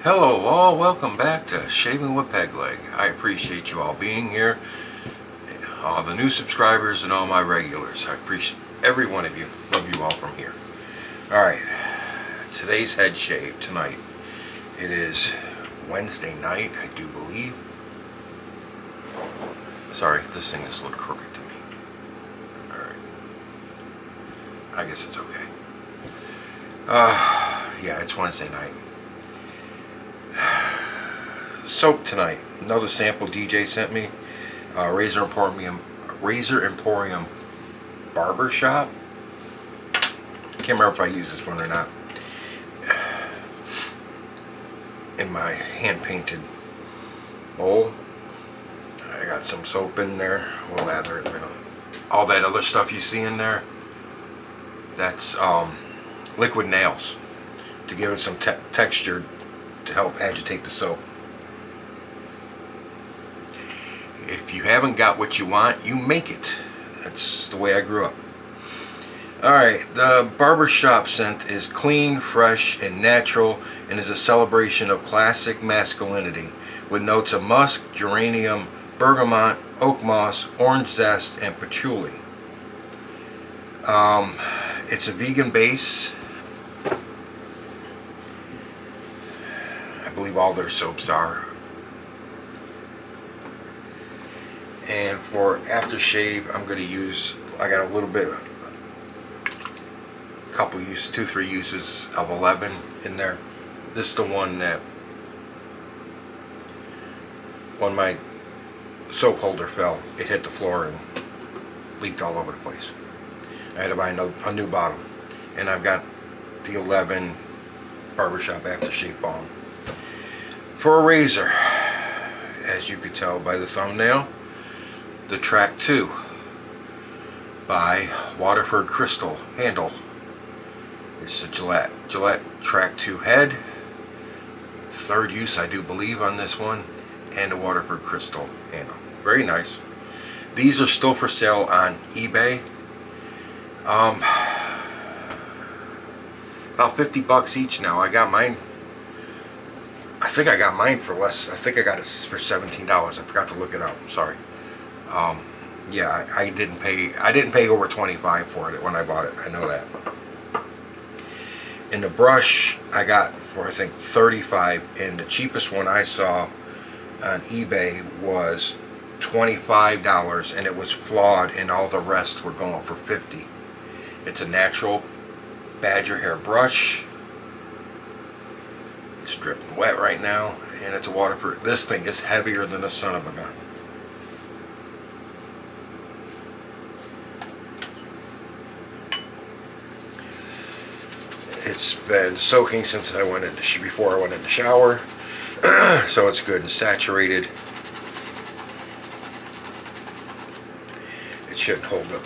Hello all, welcome back to Shaving with Peg Leg. I appreciate you all being here, all the new subscribers and all my regulars. I appreciate every one of you. Love you all from here. Alright, today's head shave tonight. It is Wednesday night, I do believe. Sorry, this thing just looked crooked to me. Alright, I guess it's okay. Yeah, it's Wednesday night. Soap tonight. Another sample DJ sent me. Razor Emporium Barbershop. Can't remember if I use this one or not. In my hand painted bowl. I got some soap in there. We'll lather it. All that other stuff you see in there. That's liquid nails to give it some texture to help agitate the soap. If you haven't got what you want, you make it. That's the way I grew up. Alright, the barbershop scent is clean, fresh, and natural, and is a celebration of classic masculinity with notes of musk, geranium, bergamot, oakmoss, orange zest, and patchouli. It's a vegan base. I believe all their soaps are. And for aftershave, I'm going to use, I got a little bit, couple uses, 2-3 uses of 11 in there. This is the one that, when my soap holder fell, it hit the floor and leaked all over the place. I had to buy a new bottle. And I've got the 11 barbershop aftershave balm. For a razor, as you could tell by the thumbnail, the Track 2 by Waterford Crystal handle. It's a Gillette Track 2 head. Third use, I do believe, on this one, and a Waterford Crystal handle. Very nice. These are still for sale on eBay. About 50 bucks each now. I got mine. I think I got mine for less. I think I got it for $17. I forgot to look it up. Sorry. Yeah, I didn't pay over $25 for it when I bought it. I know that. And the brush I got for, I think, $35, and the cheapest one I saw on eBay was $25, and it was flawed, and all the rest were going for $50. It's a natural badger hair brush. It's dripping wet right now, and it's a waterproof. This thing is heavier than the son of a gun. It's been soaking since I went into before I went in the shower, so it's good and saturated. It shouldn't hold up.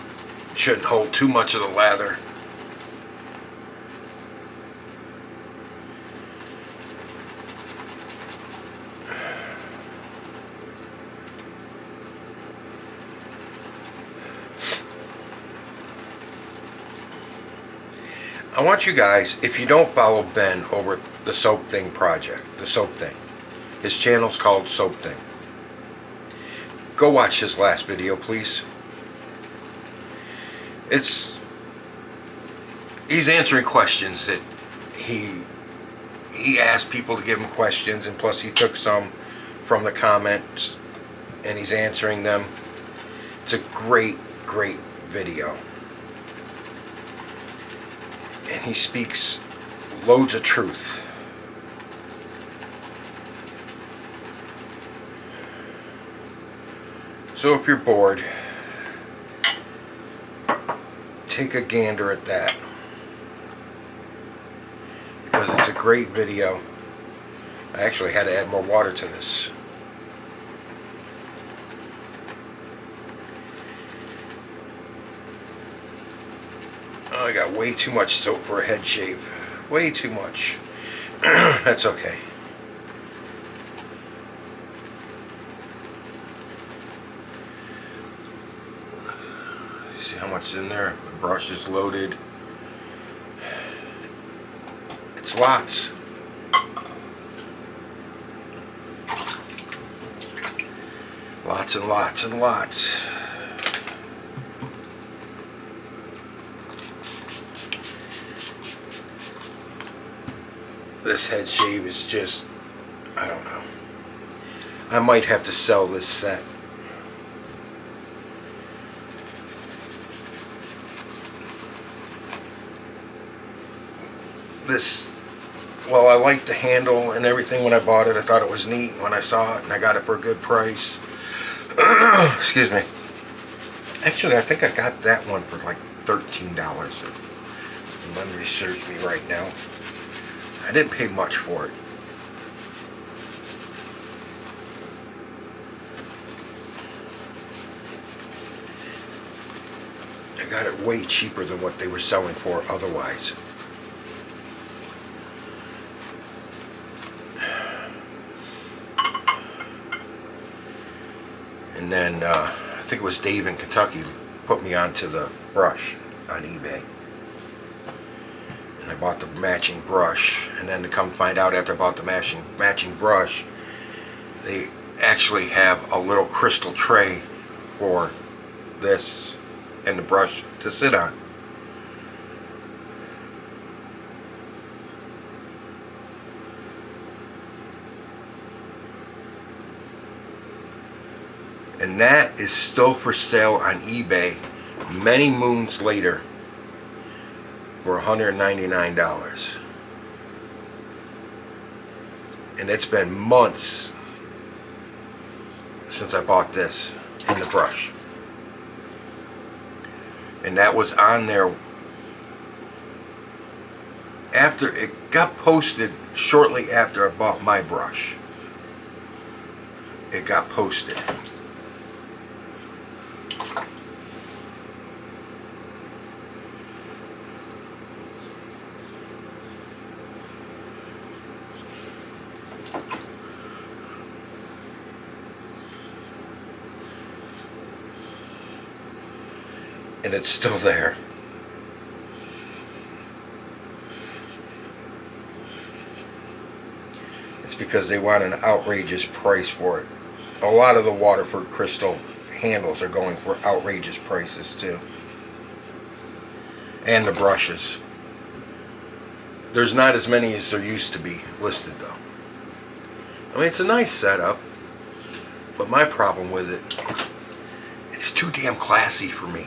It shouldn't hold too much of the lather. I want you guys, if you don't follow Ben over the Soap Thing project, the Soap Thing, his channel's called Soap Thing. Go watch his last video, please. He's answering questions that he asked people to give him questions, and plus he took some from the comments and he's answering them. It's a great video. And he speaks loads of truth. So if you're bored, take a gander at that, because it's a great video. I actually had to add more water to this. I got way too much soap for a head shave. Way too much. That's okay. See how much is in there? The brush is loaded. It's lots. lots and lots and lots. This head shave is just, I don't know. I might have to sell this set. This, well, I liked the handle and everything when I bought it. I thought it was neat when I saw it, and I got it for a good price. Excuse me. Actually, I think I got that one for like $13. If memory serves me right now. I didn't pay much for it. I got it way cheaper than what they were selling for otherwise. And then I think it was Dave in Kentucky put me onto the brush on eBay. And I bought the matching brush, and then to come find out after I bought the matching brush, they actually have a little crystal tray for this and the brush to sit on. And that is still for sale on eBay many moons later for $199. And it's been months since I bought this and the brush. And that was on there after it got posted shortly after I bought my brush. It got posted. And it's still there. It's because they want an outrageous price for it. A lot of the Waterford Crystal handles are going for outrageous prices too. And the brushes. There's not as many as there used to be listed though. I mean, it's a nice setup, but my problem with it, it's too damn classy for me.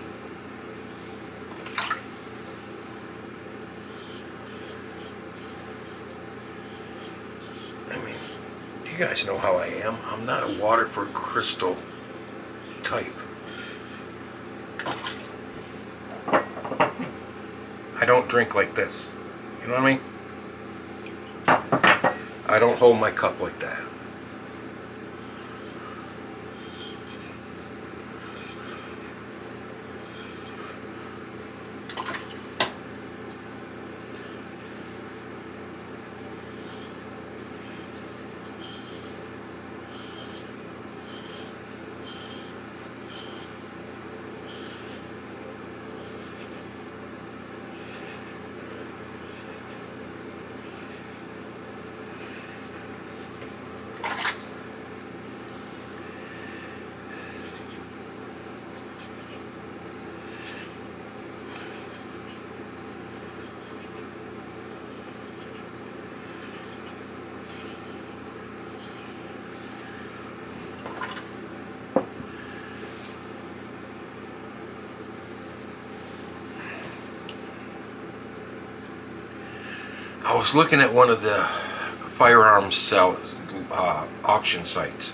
You guys know how I am. I'm not a Waterford Crystal type. I don't drink like this. You know what I mean? I don't hold my cup like that. I was looking at one of the firearms auction sites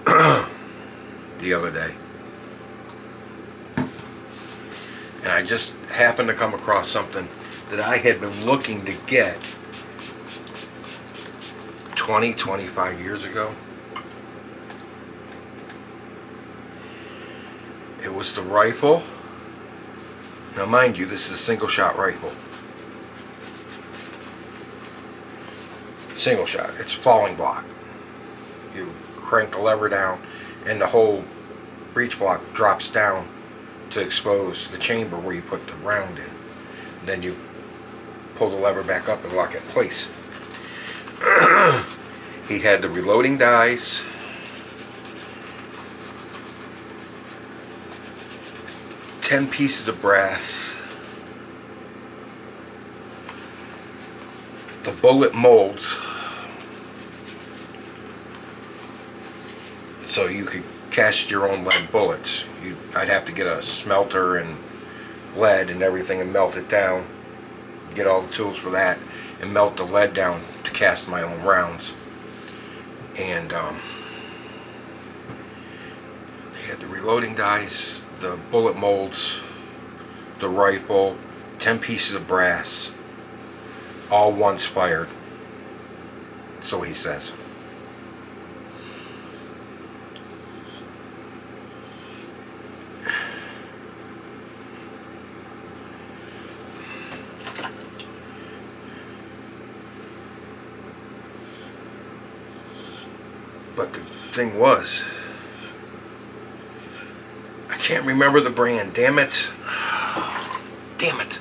the other day, and I just happened to come across something that I had been looking to get 25 years ago. It was the rifle. Now mind you, this is a single shot rifle. Single shot. It's a falling block. You crank the lever down and the whole breech block drops down to expose the chamber where you put the round in. Then you pull the lever back up and lock it in place. He had the reloading dies. 10 pieces of brass, the bullet molds, so you could cast your own lead bullets. I'd have to get a smelter and lead and everything and melt it down, get all the tools for that, and melt the lead down to cast my own rounds. And they had the reloading dice, the bullet molds, the rifle, 10 pieces of brass, all once fired, so he says. But the thing was, I can't remember the brand. Damn it. Damn it.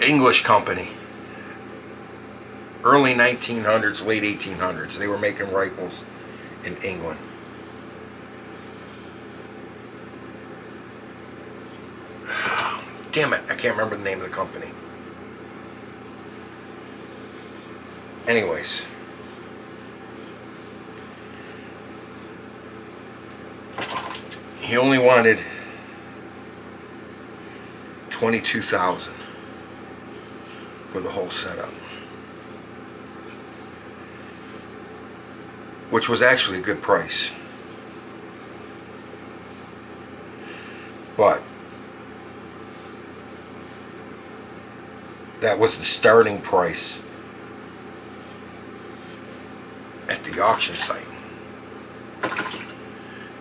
English company. Early 1900s, late 1800s. They were making rifles in England. Damn it. I can't remember the name of the company. Anyways. He only wanted $22,000 for the whole setup, which was actually a good price. But that was the starting price at the auction site,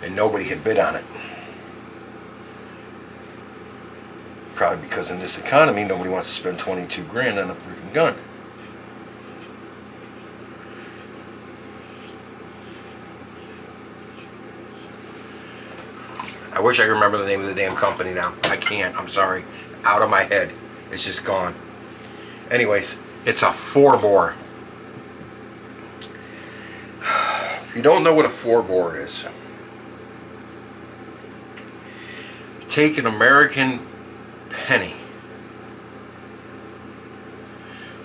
and nobody had bid on it. Probably because in this economy, nobody wants to spend 22 grand on a freaking gun. I wish I could remember the name of the damn company now. I can't. I'm sorry. Out of my head. It's just gone. Anyways, it's a 4-bore. If you don't know what a 4-bore is, take an American penny,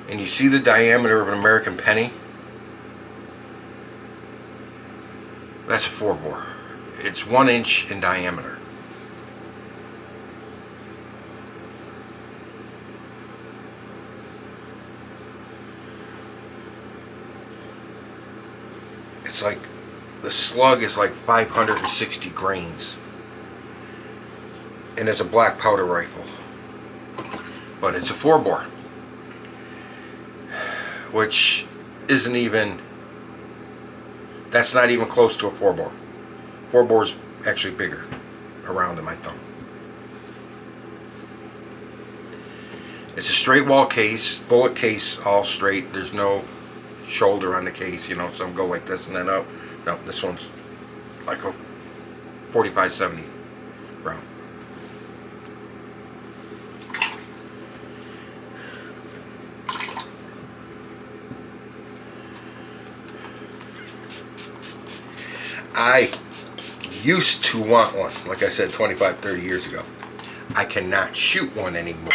and you see the diameter of an American penny, that's a 4-bore. It's 1 inch in diameter. It's like, the slug is like 560 grains. And it's a black powder rifle. But it's a 4-bore. Which isn't even, that's not even close to a 4-bore. 4-bore's actually bigger around in my thumb. It's a straight wall case, bullet case, all straight. There's no shoulder on the case, you know, some go like this and then up. No, this one's like a 45-70 round. I used to want one, like I said, 25-30 years ago. I cannot shoot one anymore.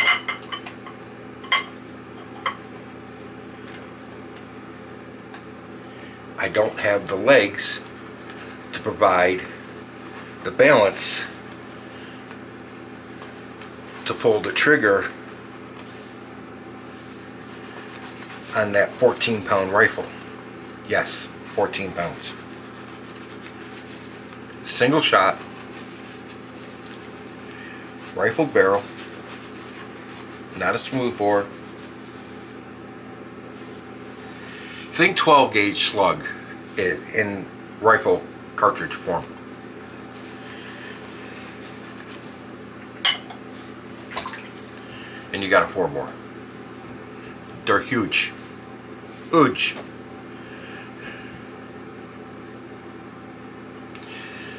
I don't have the legs to provide the balance to pull the trigger on that 14-pound rifle. Yes, 14 pounds. Single shot, rifled barrel, not a smooth bore. Think 12 gauge slug in rifle cartridge form. And you got a 4-bore. They're huge. Huge.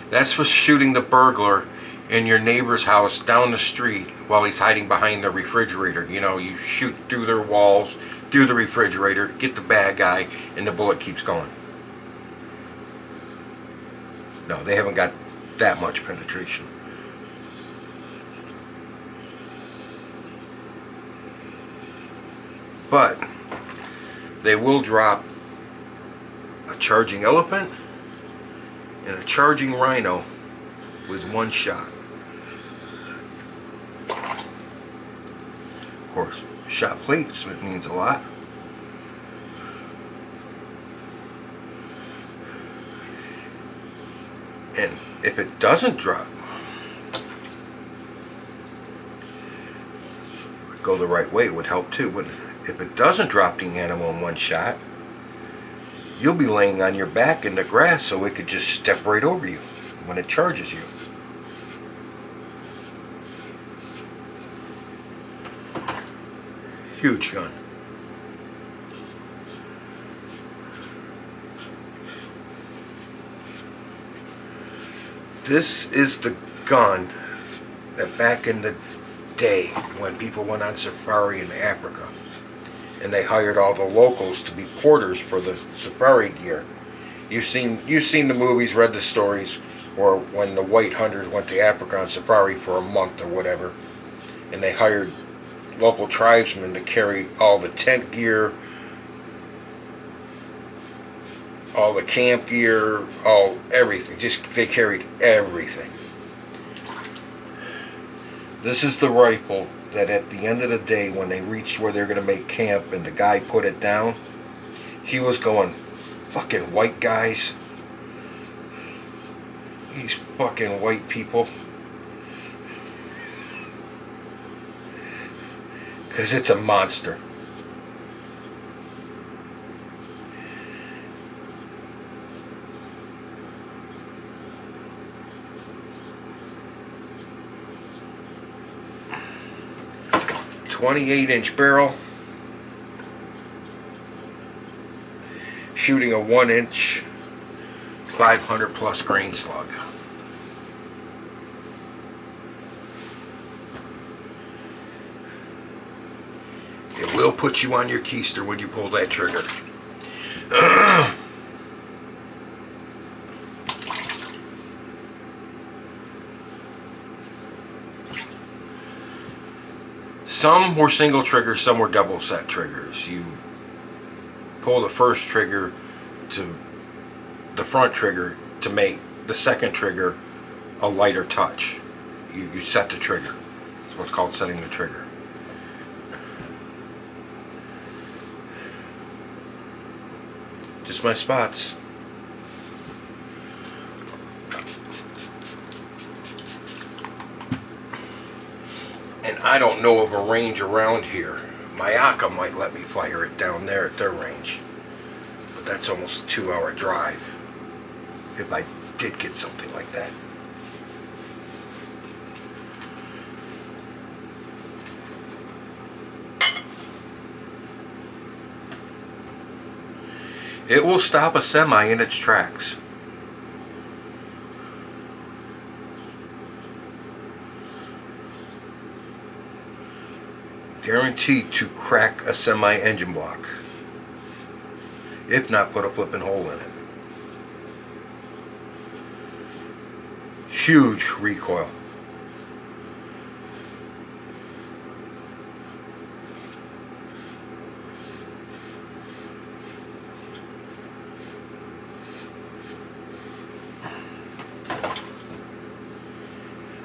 That's for shooting the burglar in your neighbor's house down the street while he's hiding behind the refrigerator. You know, you shoot through their walls, through the refrigerator, get the bad guy, and the bullet keeps going. No, they haven't got that much penetration. they will drop a charging elephant and a charging rhino with one shot. Of course, shot plates, it means a lot. And if it doesn't drop, go the right way, it would help too, wouldn't it? If it doesn't drop the animal in one shot, you'll be laying on your back in the grass so it could just step right over you when it charges you. Huge gun. This is the gun that back in the day when people went on safari in Africa and they hired all the locals to be porters for the safari gear. You've seen the movies, read the stories, or when the white hunters went to Africa on safari for a month or whatever, and they hired local tribesmen to carry all the tent gear, all the camp gear, everything. Just they carried everything. This is the rifle that at the end of the day, when they reached where they're going to make camp and the guy put it down, he was going, fucking white guys, these fucking white people, because it's a monster. .28-inch barrel, shooting a 1-inch 500 plus grain slug. It will put you on your keister when you pull that trigger. Some were single triggers, some were double set triggers. You pull the first trigger to the front trigger to make the second trigger a lighter touch. You set the trigger. It's what's called setting the trigger. Just my spots. And I don't know of a range around here. Mayaka might let me fire it down there at their range. But that's almost a 2-hour drive. If I did get something like that. It will stop a semi in its tracks. Guaranteed to crack a semi engine block. If not, put a flipping hole in it. Huge recoil.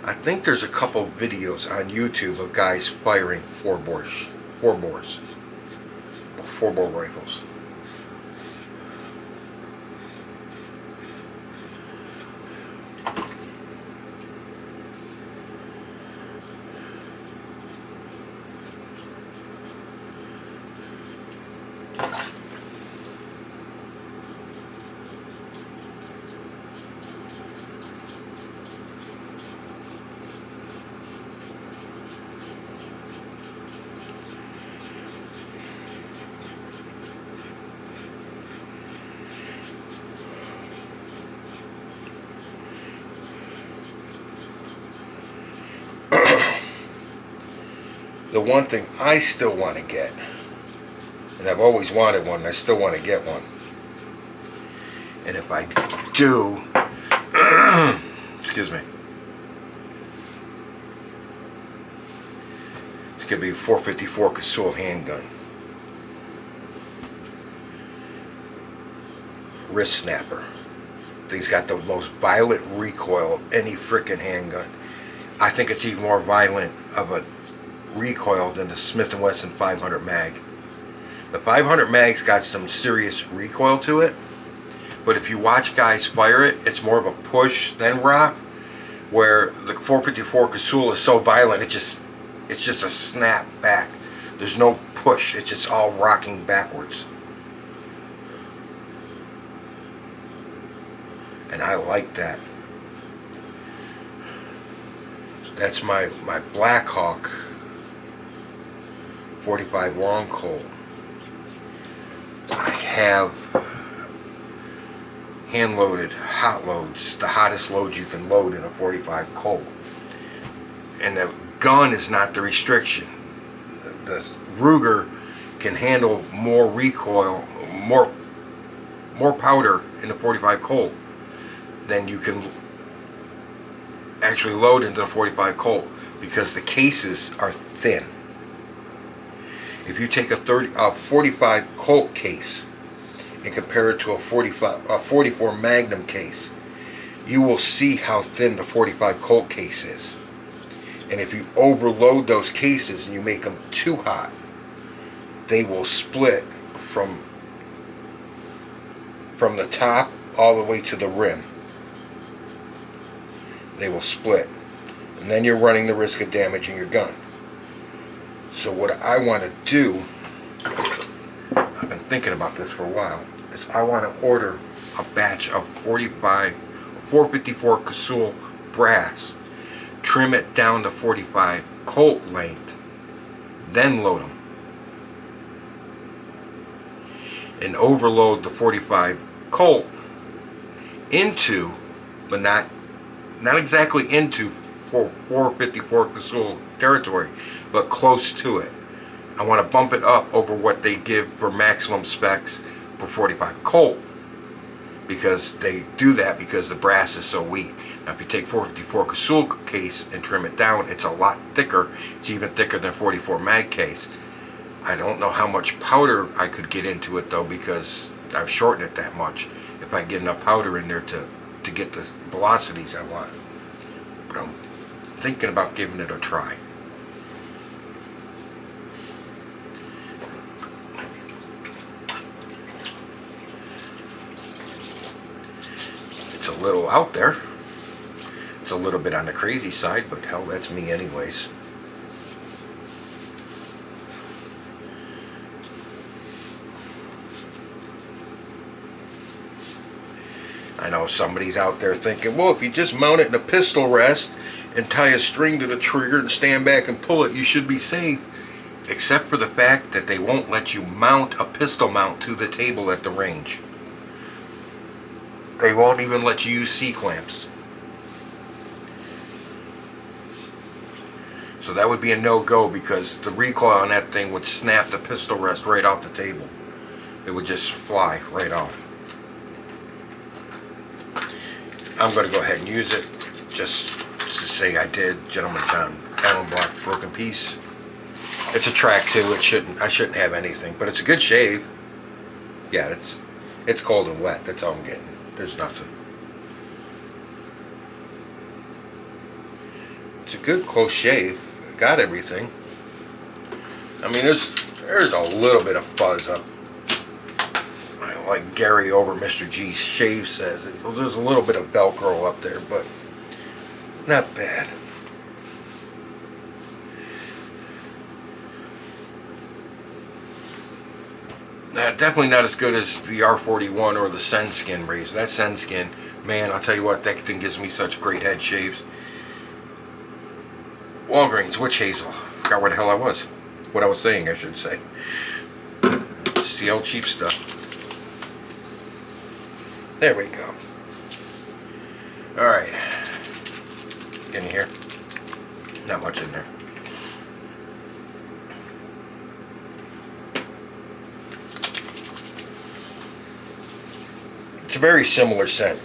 I think there's a couple videos on YouTube of guys firing 4-bore rifles. The one thing I still want to get, and I've always wanted one, and I still want to get one, and if I do, excuse me, it's going to be a .454 Casull handgun. wrist snapper. Thing's got the most violent recoil of any frickin' handgun. I think it's even more violent of a recoil than the Smith & Wesson 500 mag. The 500 mag's got some serious recoil to it, but if you watch guys fire it, it's more of a push than rock, where the 454 Casull is so violent, it's just a snap back. There's no push, it's just all rocking backwards. And I like that. That's my Black Hawk 45 long Colt. I have hand loaded hot loads, the hottest loads you can load in a 45 Colt. And the gun is not the restriction. The Ruger can handle more recoil, more powder in the 45 Colt than you can actually load into the 45 Colt, because the cases are thin. If you take a 45 Colt case and compare it to a 44 Magnum case, you will see how thin the 45 Colt case is. And if you overload those cases and you make them too hot, they will split from the top all the way to the rim. They will split, and then you're running the risk of damaging your gun. So what I want to do, I've been thinking about this for a while, is I want to order a batch of 454 Casull brass, trim it down to 45 Colt length, then load them, and overload the 45 Colt into, but not exactly into 454 Casull territory, but close to it. I want to bump it up over what they give for maximum specs for 45 Colt, because they do that because the brass is so weak. Now if you take 454 Casull case and trim it down, it's a lot thicker. It's even thicker than 44 mag case. I don't know how much powder I could get into it though, because I've shortened it that much. If I get enough powder in there to get the velocities I want. But I'm thinking about giving it a try. It's a little out there. It's a little bit on the crazy side, but hell, that's me anyways. I know somebody's out there thinking, well, if you just mount it in a pistol rest and tie a string to the trigger and stand back and pull it, you should be safe. Except for the fact that they won't let you mount a pistol mount to the table at the range. They won't even let you use C-clamps. So that would be a no-go, because the recoil on that thing would snap the pistol rest right off the table. It would just fly right off. I'm going to go ahead and use it just to say I did. Gentleman John Allen Block Broken Piece. It's a track too. I shouldn't have anything, but it's a good shave. Yeah, it's cold and wet. That's all I'm getting. There's nothing. It's a good close shave. Got everything. I mean, there's a little bit of fuzz up. Like Gary over Mr. G's shave says, there's a little bit of Velcro up there, but not bad. Now, definitely not as good as the R41 or the Senskin razor. That Senskin, man, I'll tell you what, that thing gives me such great head shaves. Walgreens, which Hazel? Forgot where the hell I was. What I was saying, I should say. It's the old cheap stuff. There we go. Alright. In here. Not much in there. It's a very similar scent.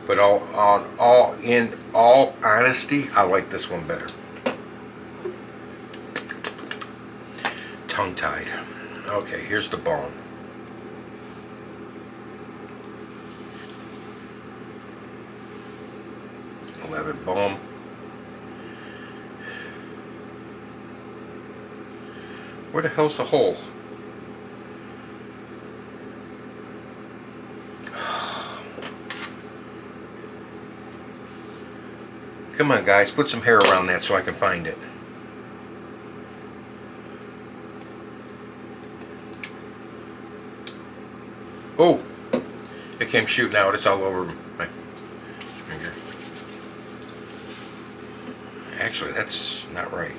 But in all honesty, I like this one better. Tongue-tied. Okay, here's the balm. balm. Where the hell's the hole? Come on, guys, put some hair around that so I can find it. Oh, it came shooting out. It's all over my finger. Actually, that's not right.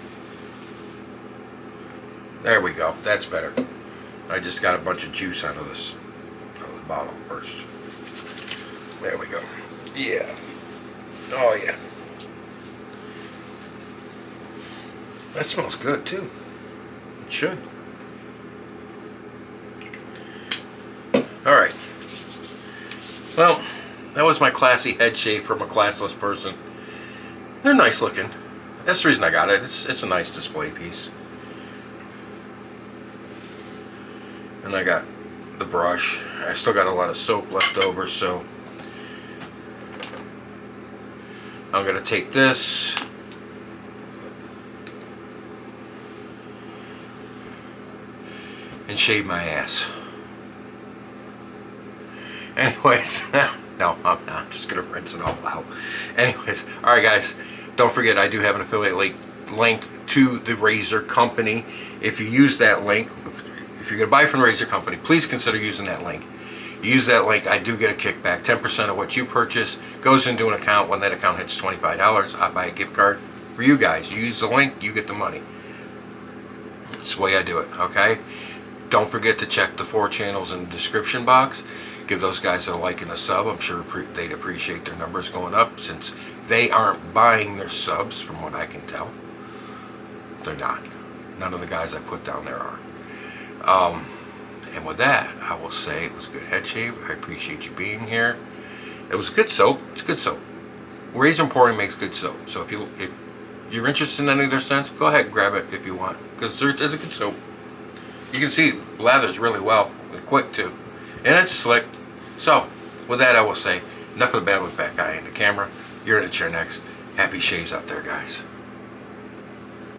There we go. That's better. I just got a bunch of juice out of this, out of the bottle first. There we go. Yeah. Oh yeah. That smells good too. It should. Alright. Well, that was my classy head shave from a classless person. They're nice looking. That's the reason I got it. It's a nice display piece. And I got the brush. I still got a lot of soap left over, so I'm going to take this and shave my ass. Anyways, no, I'm not. I'm just going to rinse it all out. Anyways, alright guys, don't forget I do have an affiliate link to the Razor company. If you use that link, if you're going to buy from the Razor company, please consider using that link. You use that link, I do get a kickback. 10% of what you purchase goes into an account. When that account hits $25, I buy a gift card for you guys. You use the link, you get the money. That's the way I do it, okay? Don't forget to check the 4 channels in the description box. Give those guys a like and a sub. I'm sure they'd appreciate their numbers going up, since they aren't buying their subs, from what I can tell. They're not. None of the guys I put down there are. And with that, I will say it was a good head shave. I appreciate you being here. It was good soap. It's good soap. Razor Emporium makes good soap. So if you're interested in any of their scents, go ahead and grab it if you want, because it's a good soap. You can see it lathers really well. It's quick too. And it's slick. So, with that, I will say, enough of the bad with back eye in the camera. You're in the chair next. Happy shaves out there, guys.